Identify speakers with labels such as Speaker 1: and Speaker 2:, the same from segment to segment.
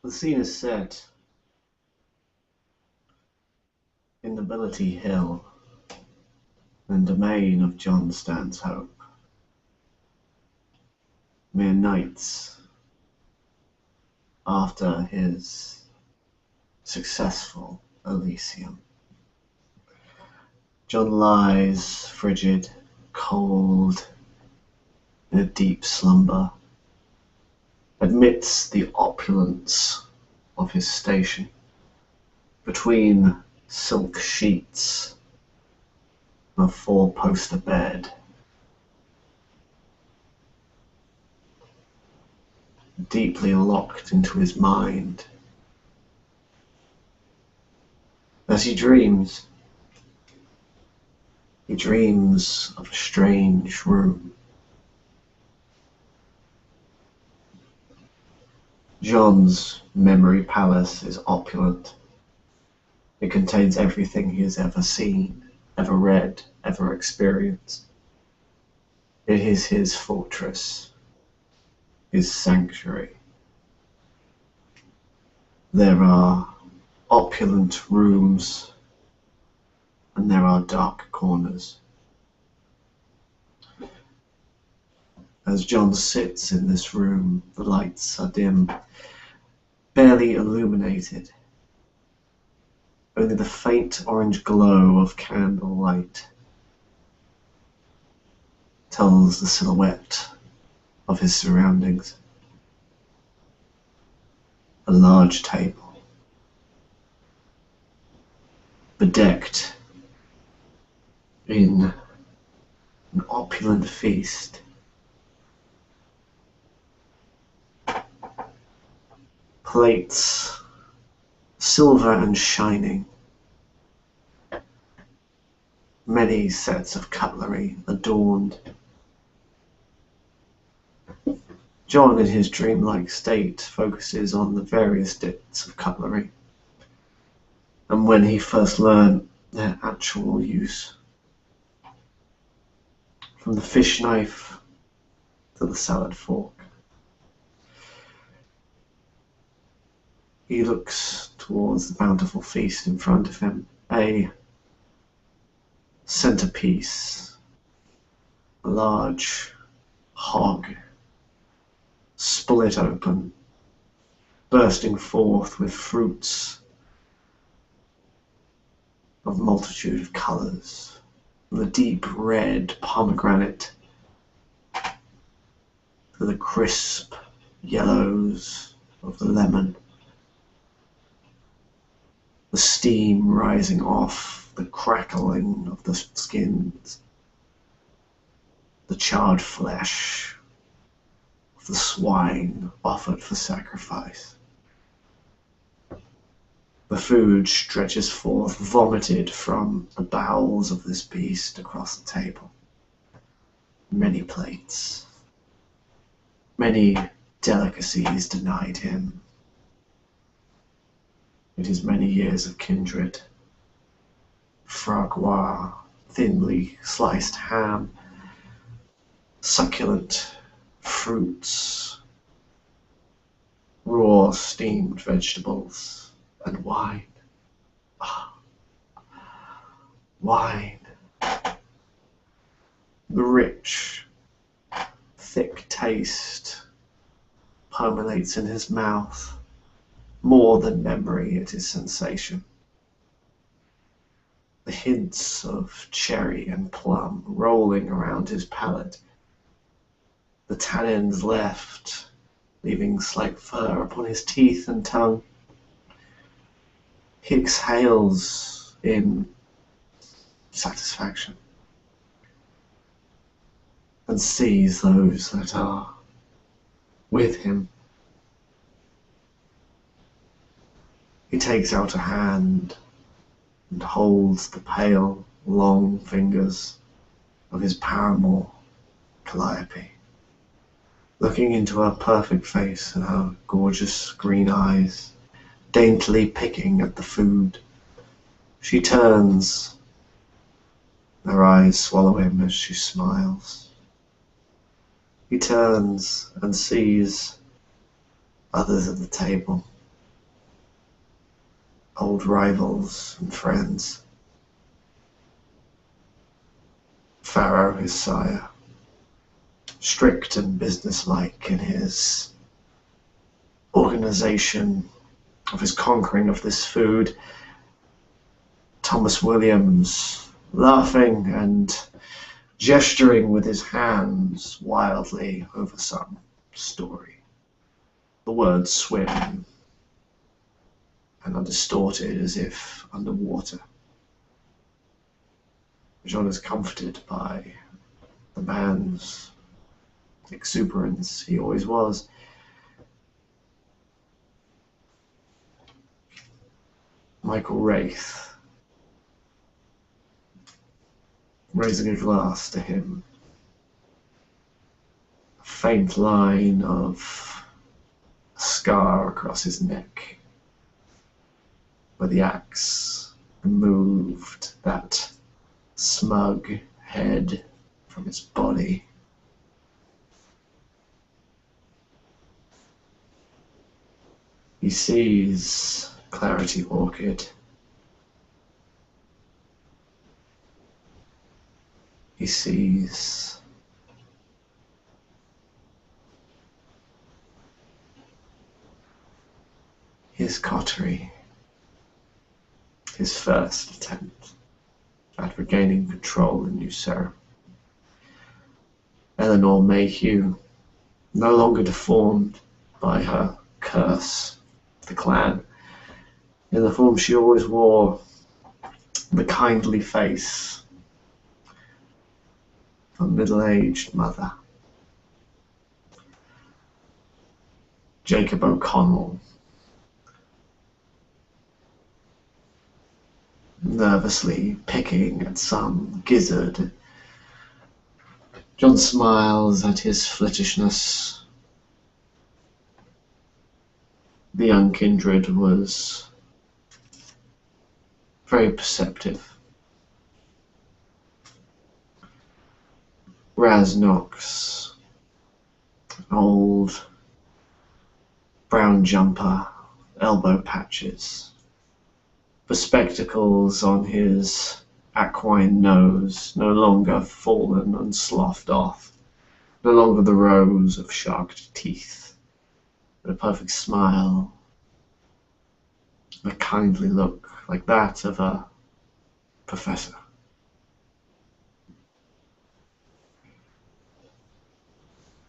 Speaker 1: The scene is set in Nobility Hill, and domain of John Stanhope, mere nights after his successful Elysium. John lies frigid, cold, in a deep slumber, amidst the opulence of his station, between silk sheets and a four-poster bed. Deeply locked into his mind. As he dreams of a strange room. John's memory palace is opulent. It contains everything he has ever seen, ever read, ever experienced. It is his fortress, his sanctuary. There are opulent rooms, and there are dark corners. As John sits in this room, the lights are dim, barely illuminated. Only the faint orange glow of candlelight tells the silhouette of his surroundings. A large table, bedecked in an opulent feast. Plates, silver and shining. Many sets of cutlery adorned. John, in his dreamlike state, focuses on the various bits of cutlery, and when he first learned their actual use. From the fish knife to the salad fork. He looks towards the bountiful feast in front of him, a centerpiece, a large hog, split open, bursting forth with fruits of multitude of colors, from the deep red pomegranate to the crisp yellows of the lemon. The steam rising off, the crackling of the skins, the charred flesh of the swine offered for sacrifice. The food stretches forth, vomited from the bowels of this beast across the table. Many plates, many delicacies denied him. It is many years of kindred. Fragua, thinly sliced ham, succulent fruits, raw steamed vegetables, and wine. Ah, wine. The rich, thick taste permeates in his mouth. More than memory, it is sensation. The hints of cherry and plum rolling around his palate. The tannins left, leaving slight fur upon his teeth and tongue. He exhales in satisfaction and sees those that are with him. He takes out a hand and holds the pale, long fingers of his paramour, Calliope, looking into her perfect face and her gorgeous green eyes, daintily picking at the food. She turns, her eyes swallow him as she smiles. He turns and sees others at the table, old rivals and friends. Pharaoh, his sire, strict and businesslike in his organization of his conquering of this food. Thomas Williams, laughing and gesturing with his hands wildly over some story. The words swim and are distorted as if underwater. John is comforted by the man's exuberance. He always was. Michael Wraith, raising a glass to him. A faint line of a scar across his neck, where the axe removed that smug head from his body. He sees Clarity Orchid. He sees his coterie, his first attempt at regaining control in New Surrey. Eleanor Mayhew, no longer deformed by her curse of the clan, in the form she always wore, the kindly face of a middle-aged mother. Jacob O'Connell, nervously picking at some gizzard. John smiles at his flittishness. The young kindred was very perceptive. Raz Knox, an old brown jumper, elbow patches, the spectacles on his aquine nose, no longer fallen and sloughed off, no longer the rows of sharked teeth, but a perfect smile, a kindly look like that of a professor.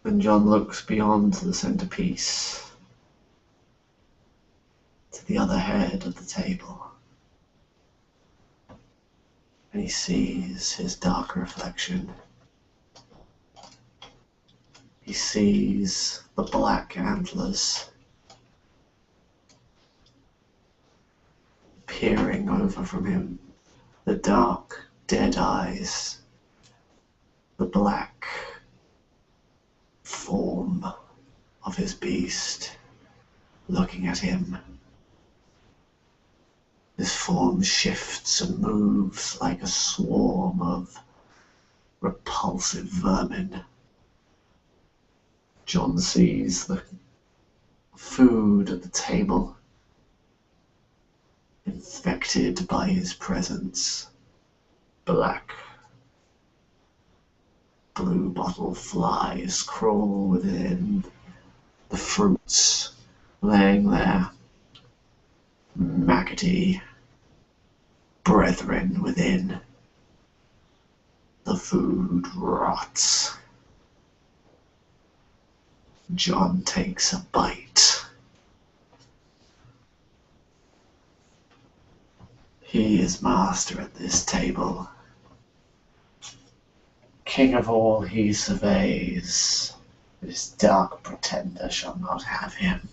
Speaker 1: And John looks beyond the centerpiece to the other head of the table, and he sees his dark reflection. He sees the black antlers peering over from him, the dark, dead eyes, the black form of his beast looking at him. His form shifts and moves like a swarm of repulsive vermin. John sees the food at the table, infected by his presence. Black, blue bottle flies crawl within the fruits, laying there, maggoty brethren within. The food rots. John takes a bite. He is master at this table. King of all he surveys, this dark pretender shall not have him.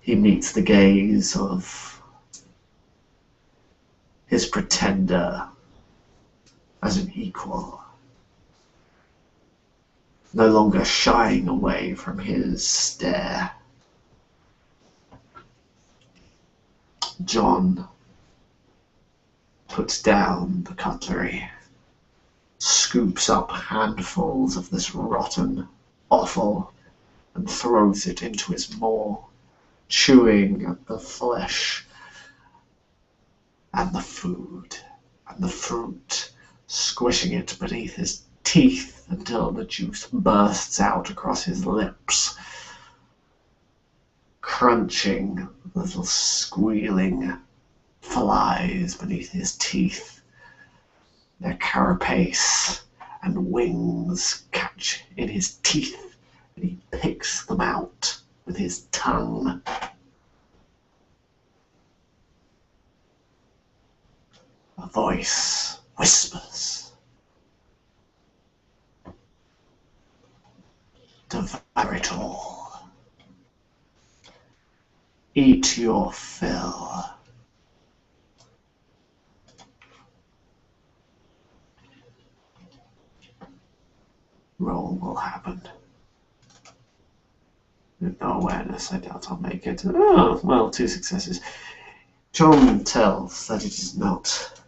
Speaker 1: He meets the gaze of his pretender as an equal, no longer shying away from his stare. John puts down the cutlery, scoops up handfuls of this rotten offal, and throws it into his maw, chewing at the flesh and the food and the fruit, squishing it beneath his teeth until the juice bursts out across his lips, crunching little squealing flies beneath his teeth. Their carapace and wings catch in his teeth, and he picks them out with his tongue. A voice whispers, "Devour it all. Eat your fill." Roll will happen. With no awareness, I doubt I'll make it. Oh, well, 2 successes. John tells that it is not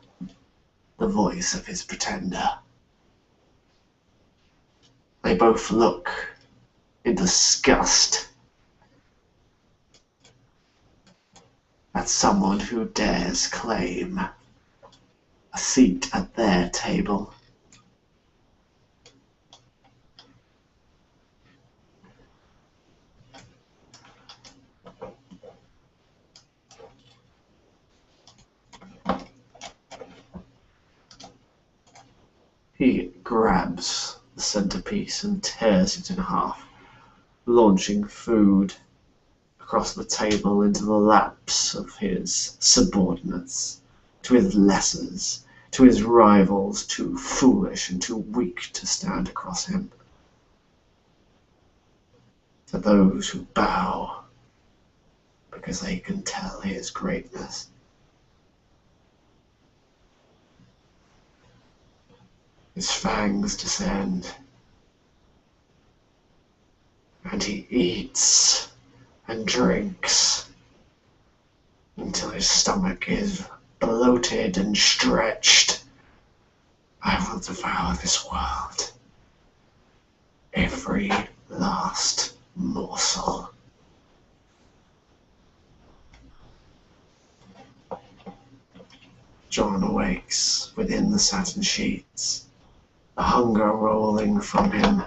Speaker 1: the voice of his pretender. They both look in disgust at someone who dares claim a seat at their table. He grabs the centerpiece and tears it in half, launching food across the table into the laps of his subordinates, to his lessers, to his rivals too foolish and too weak to stand across him, to those who bow because they can tell his greatness. His fangs descend, and he eats and drinks until his stomach is bloated and stretched. I will devour this world, every last morsel. John awakes within the satin sheets, the hunger rolling from him.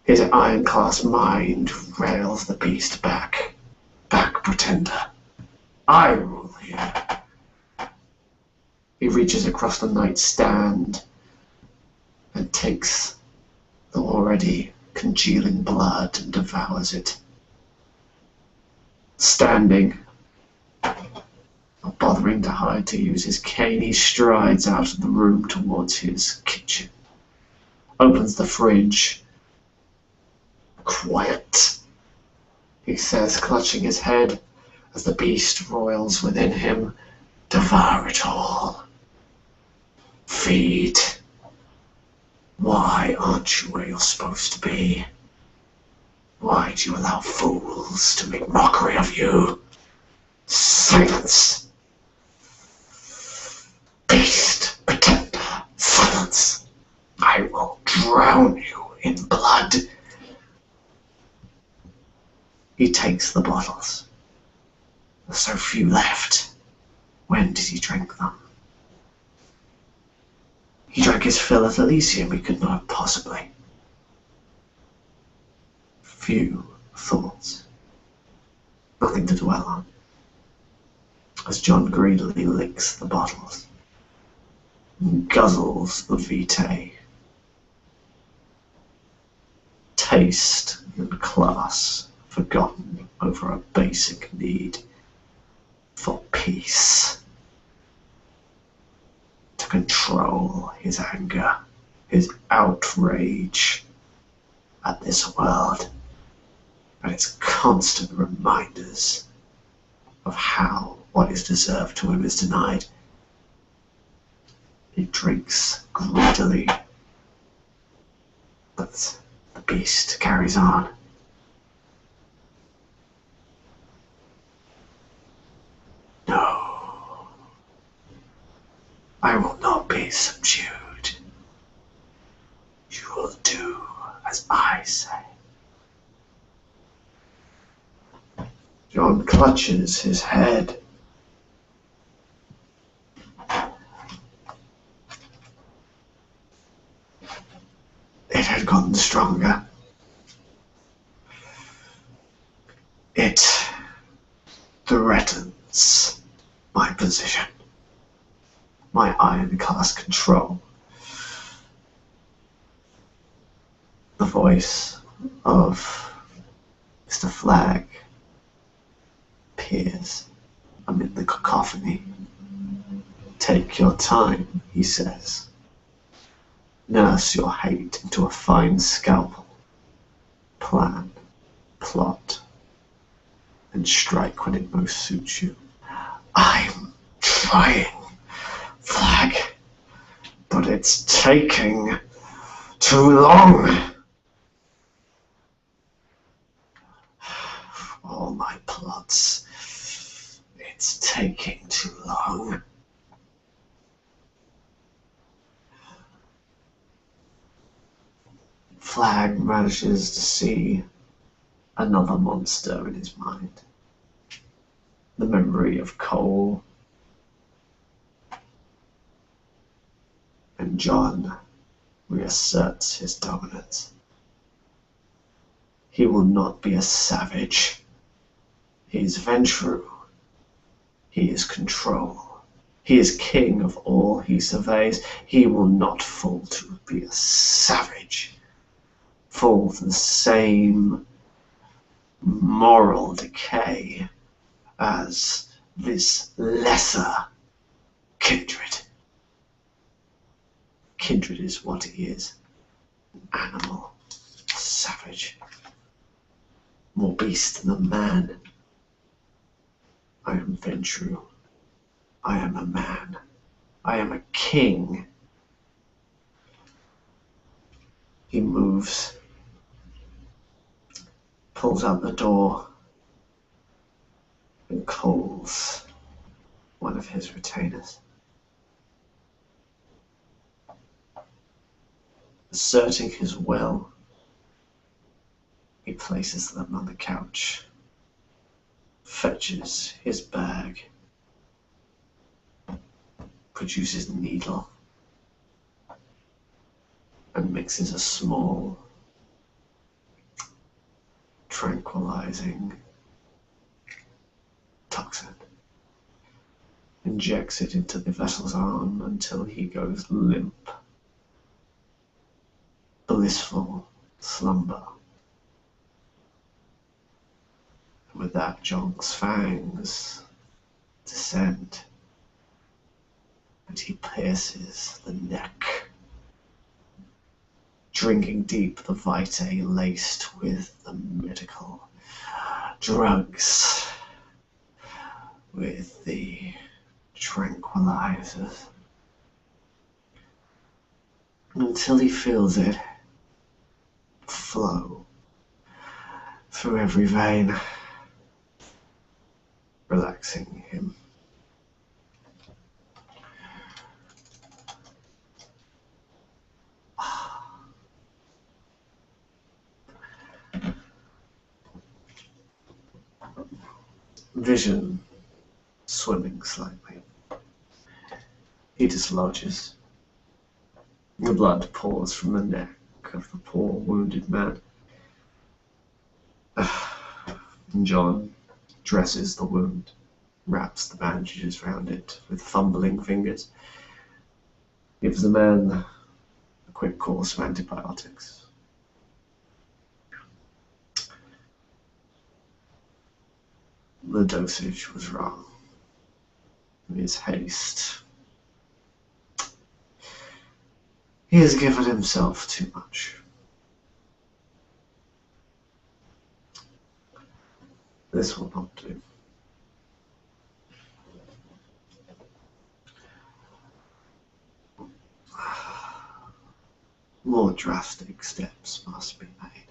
Speaker 1: His ironclad mind rails the beast back. Back, pretender. I rule here. He reaches across the nightstand and takes the already congealing blood and devours it. Standing, not bothering to hide to use his cane, he strides out of the room towards his kitchen, opens the fridge. "Quiet," he says, clutching his head as the beast roils within him. "Devour it all. Feed. Why aren't you where you're supposed to be? Why do you allow fools to make mockery of you? Silence! Beast, pretender, silence! I will drown you in blood." He takes the bottles. There's so few left. When did he drink them? He drank his fill at Elysium. He could not have possibly. Few thoughts. Nothing to dwell on. As John greedily licks the bottles and guzzles the vitae. Taste and class forgotten over a basic need for peace. To control his anger, his outrage at this world and its constant reminders of how what is deserved to him is denied. He drinks greedily, but the beast carries on. No, I will not be subdued. You will do as I say. John clutches his head. It had gotten stronger. It threatens my position, my iron-class control. The voice of Mr. Flagg appears amid the cacophony. Take your time, he says. Nurse your hate into a fine scalpel. Plan, plot, and strike when it most suits you. I'm trying, Flagg, but it's taking too long. All my plots, it's taking too long. Flagg manages to see another monster in his mind. The memory of Cole and John reasserts his dominance. He will not be a savage. He is Ventrue. He is control. He is king of all he surveys. He will not fall to be a savage. Fall to the same moral decay as this lesser kindred. Kindred is what he is. An animal. Savage. More beast than man. I am Ventrue. I am a man. I am a king. He moves, pulls out the door, and calls one of his retainers. Asserting his will, he places them on the couch, fetches his bag, produces a needle, and mixes a small, tranquilizing toxin. Injects it into the vessel's arm until he goes limp. Blissful slumber. And with that, Jonk's fangs descend, and he pierces the neck, drinking deep the vitae laced with the medical drugs, with the tranquilizers, until he feels it flow through every vein, relaxing him. Vision swimming slightly. He dislodges. The blood pours from the neck of the poor wounded man. John dresses the wound, wraps the bandages round it with fumbling fingers, gives the man a quick course of antibiotics. The dosage was wrong. In his haste, he has given himself too much. This will not do. More drastic steps must be made.